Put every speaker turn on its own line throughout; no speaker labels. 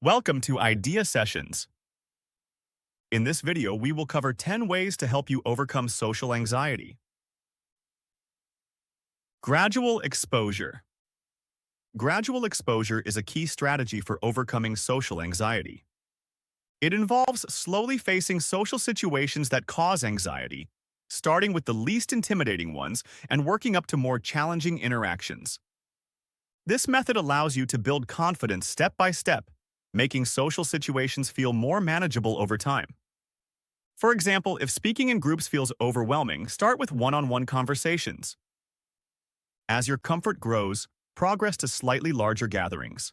Welcome to Idea Sessions. In this video, we will cover 10 ways to help you overcome social anxiety. Gradual exposure. Gradual exposure is a key strategy for overcoming social anxiety. It involves slowly facing social situations that cause anxiety, starting with the least intimidating ones and working up to more challenging interactions. This method allows you to build confidence step by step, making social situations feel more manageable over time. For example, if speaking in groups feels overwhelming, start with one-on-one conversations. As your comfort grows, progress to slightly larger gatherings.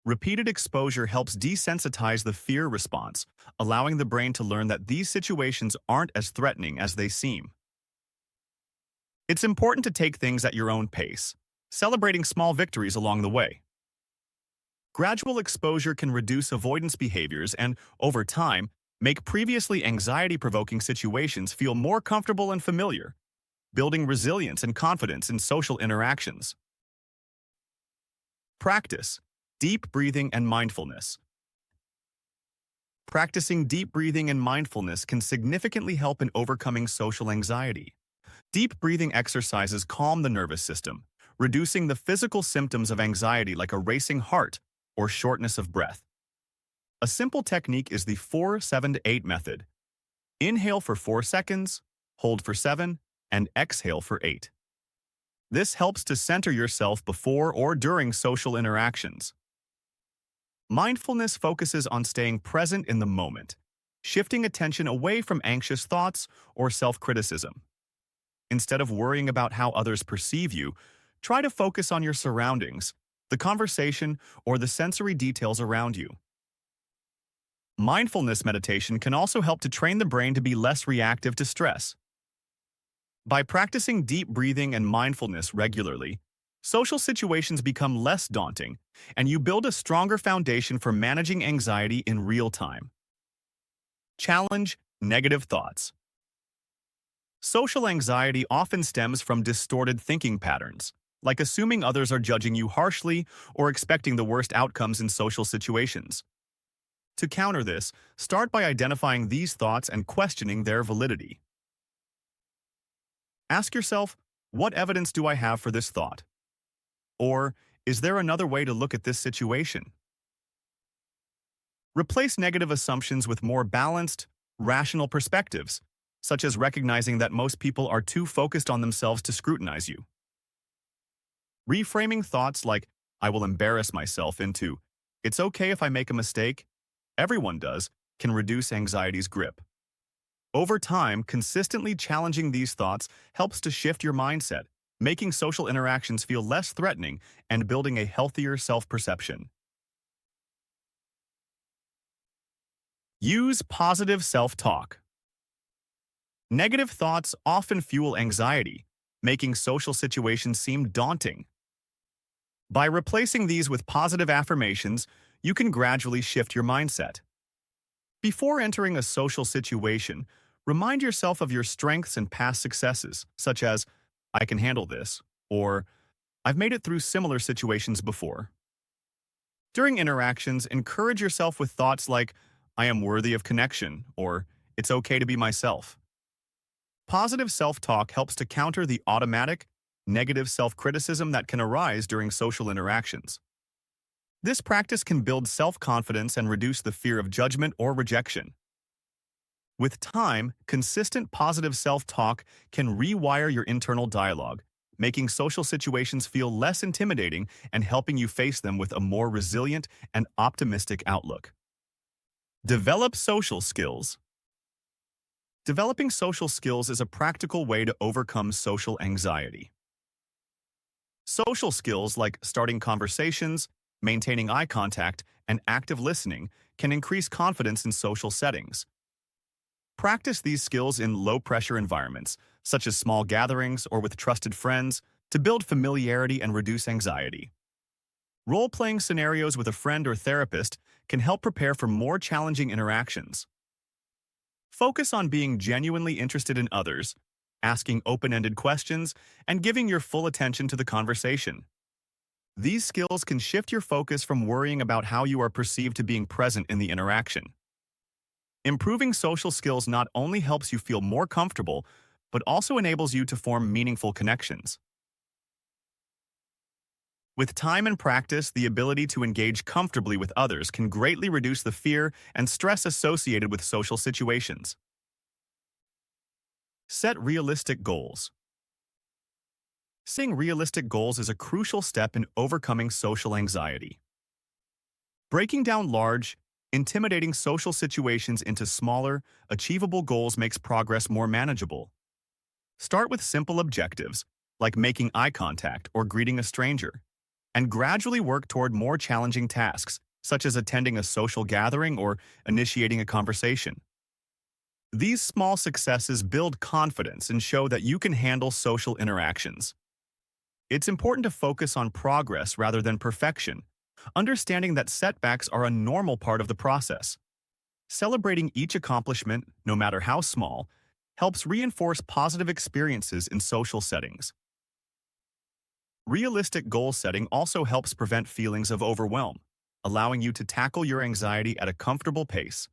Repeated exposure helps desensitize the fear response, allowing the brain to learn that these situations aren't as threatening as they seem. It's important to take things at your own pace, celebrating small victories along the way. Gradual exposure can reduce avoidance behaviors and, over time, make previously anxiety-provoking situations feel more comfortable and familiar, building resilience and confidence in social interactions. Practice deep breathing and mindfulness. Practicing deep breathing and mindfulness can significantly help in overcoming social anxiety. Deep breathing exercises calm the nervous system, reducing the physical symptoms of anxiety like a racing heart or shortness of breath. A simple technique is the 4-7-8 method. Inhale for 4 seconds, hold for 7, and exhale for 8. This helps to center yourself before or during social interactions. Mindfulness focuses on staying present in the moment, shifting attention away from anxious thoughts or self-criticism. Instead of worrying about how others perceive you, try to focus on your surroundings, the conversation, or the sensory details around you. Mindfulness meditation can also help to train the brain to be less reactive to stress. By practicing deep breathing and mindfulness regularly, social situations become less daunting, and you build a stronger foundation for managing anxiety in real time. Challenge negative thoughts. Social anxiety often stems from distorted thinking patterns, like assuming others are judging you harshly or expecting the worst outcomes in social situations. To counter this, start by identifying these thoughts and questioning their validity. Ask yourself, what evidence do I have for this thought? Or, is there another way to look at this situation? Replace negative assumptions with more balanced, rational perspectives, such as recognizing that most people are too focused on themselves to scrutinize you. Reframing thoughts like, I will embarrass myself into, it's okay if I make a mistake, everyone does, can reduce anxiety's grip. Over time, consistently challenging these thoughts helps to shift your mindset, making social interactions feel less threatening and building a healthier self-perception. Use positive self-talk. Negative thoughts often fuel anxiety, making social situations seem daunting. By replacing these with positive affirmations, you can gradually shift your mindset. Before entering a social situation, remind yourself of your strengths and past successes, such as, I can handle this, or I've made it through similar situations before. During interactions, encourage yourself with thoughts like, I am worthy of connection, or it's okay to be myself. Positive self-talk helps to counter the automatic, negative self-criticism that can arise during social interactions. This practice can build self-confidence and reduce the fear of judgment or rejection. With time, consistent positive self-talk can rewire your internal dialogue, making social situations feel less intimidating and helping you face them with a more resilient and optimistic outlook. Develop social skills. Developing social skills is a practical way to overcome social anxiety. Social skills like starting conversations, maintaining eye contact, and active listening can increase confidence in social settings. Practice these skills in low-pressure environments, such as small gatherings or with trusted friends, to build familiarity and reduce anxiety. Role-playing scenarios with a friend or therapist can help prepare for more challenging interactions. Focus on being genuinely interested in others, asking open-ended questions, and giving your full attention to the conversation. These skills can shift your focus from worrying about how you are perceived to being present in the interaction. Improving social skills not only helps you feel more comfortable, but also enables you to form meaningful connections. With time and practice, the ability to engage comfortably with others can greatly reduce the fear and stress associated with social situations. Set realistic goals. Setting realistic goals is a crucial step in overcoming social anxiety. Breaking down large, intimidating social situations into smaller, achievable goals makes progress more manageable. Start with simple objectives, like making eye contact or greeting a stranger, and gradually work toward more challenging tasks, such as attending a social gathering or initiating a conversation. These small successes build confidence and show that you can handle social interactions. It's important to focus on progress rather than perfection, understanding that setbacks are a normal part of the process. Celebrating each accomplishment, no matter how small, helps reinforce positive experiences in social settings. Realistic goal setting also helps prevent feelings of overwhelm, allowing you to tackle your anxiety at a comfortable pace.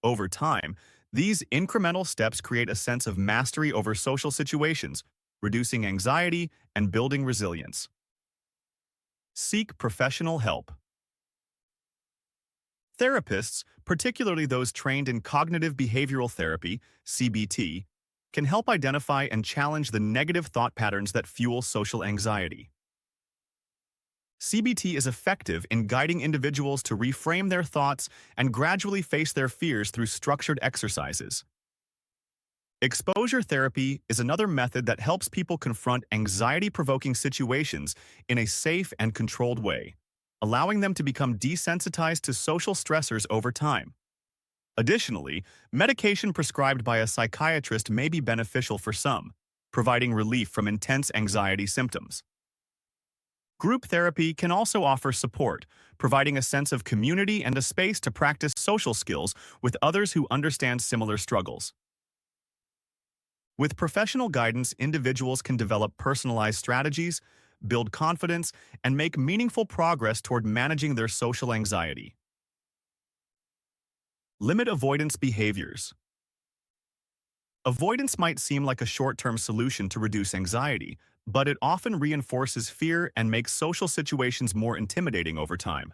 Over time, these incremental steps create a sense of mastery over social situations, reducing anxiety and building resilience. Seek professional help. Therapists, particularly those trained in cognitive behavioral therapy, CBT, can help identify and challenge the negative thought patterns that fuel social anxiety. CBT is effective in guiding individuals to reframe their thoughts and gradually face their fears through structured exercises. Exposure therapy is another method that helps people confront anxiety-provoking situations in a safe and controlled way, allowing them to become desensitized to social stressors over time. Additionally, medication prescribed by a psychiatrist may be beneficial for some, providing relief from intense anxiety symptoms. Group therapy can also offer support, providing a sense of community and a space to practice social skills with others who understand similar struggles. With professional guidance, individuals can develop personalized strategies, build confidence, and make meaningful progress toward managing their social anxiety. Limit avoidance behaviors. Avoidance might seem like a short-term solution to reduce anxiety, but it often reinforces fear and makes social situations more intimidating over time.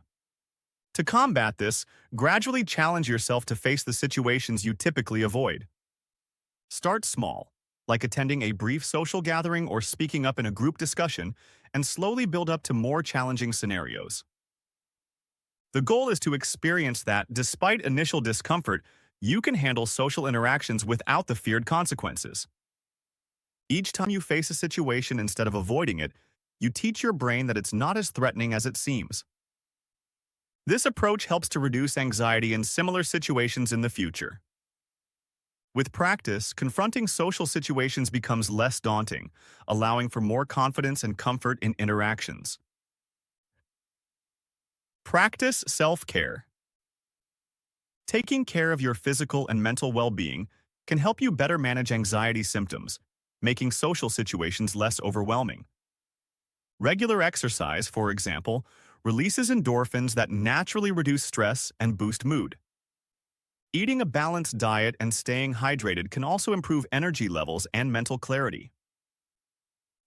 To combat this, gradually challenge yourself to face the situations you typically avoid. Start small, like attending a brief social gathering or speaking up in a group discussion, and slowly build up to more challenging scenarios. The goal is to experience that, despite initial discomfort, you can handle social interactions without the feared consequences. Each time you face a situation instead of avoiding it, you teach your brain that it's not as threatening as it seems. This approach helps to reduce anxiety in similar situations in the future. With practice, confronting social situations becomes less daunting, allowing for more confidence and comfort in interactions. Practice self-care. Taking care of your physical and mental well-being can help you better manage anxiety symptoms, making social situations less overwhelming. Regular exercise, for example, releases endorphins that naturally reduce stress and boost mood. Eating a balanced diet and staying hydrated can also improve energy levels and mental clarity.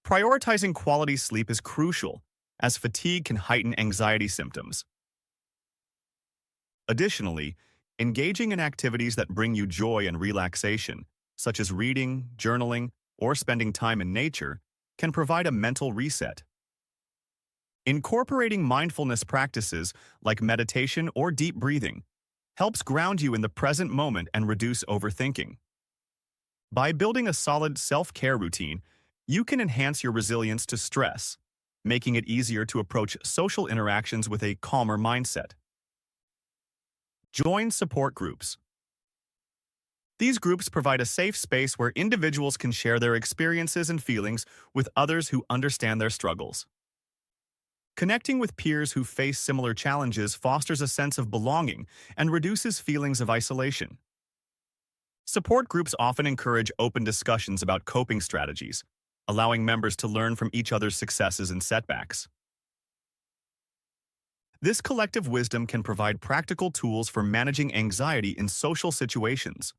Prioritizing quality sleep is crucial, as fatigue can heighten anxiety symptoms. Additionally, engaging in activities that bring you joy and relaxation, such as reading, journaling, or spending time in nature, can provide a mental reset. Incorporating mindfulness practices like meditation or deep breathing helps ground you in the present moment and reduce overthinking. By building a solid self-care routine, you can enhance your resilience to stress, making it easier to approach social interactions with a calmer mindset. Join support groups. These groups provide a safe space where individuals can share their experiences and feelings with others who understand their struggles. Connecting with peers who face similar challenges fosters a sense of belonging and reduces feelings of isolation. Support groups often encourage open discussions about coping strategies, allowing members to learn from each other's successes and setbacks. This collective wisdom can provide practical tools for managing anxiety in social situations.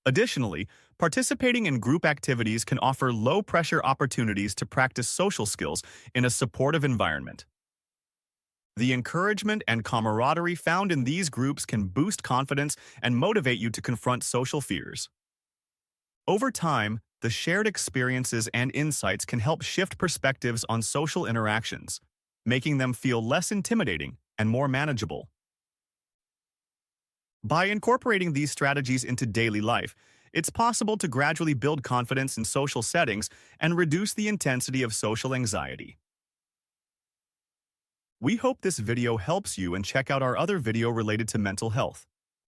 Additionally, participating in group activities can offer low-pressure opportunities to practice social skills in a supportive environment. The encouragement and camaraderie found in these groups can boost confidence and motivate you to confront social fears. Over time, the shared experiences and insights can help shift perspectives on social interactions, making them feel less intimidating and more manageable. By incorporating these strategies into daily life, it's possible to gradually build confidence in social settings and reduce the intensity of social anxiety. We hope this video helps you, and check out our other video related to mental health.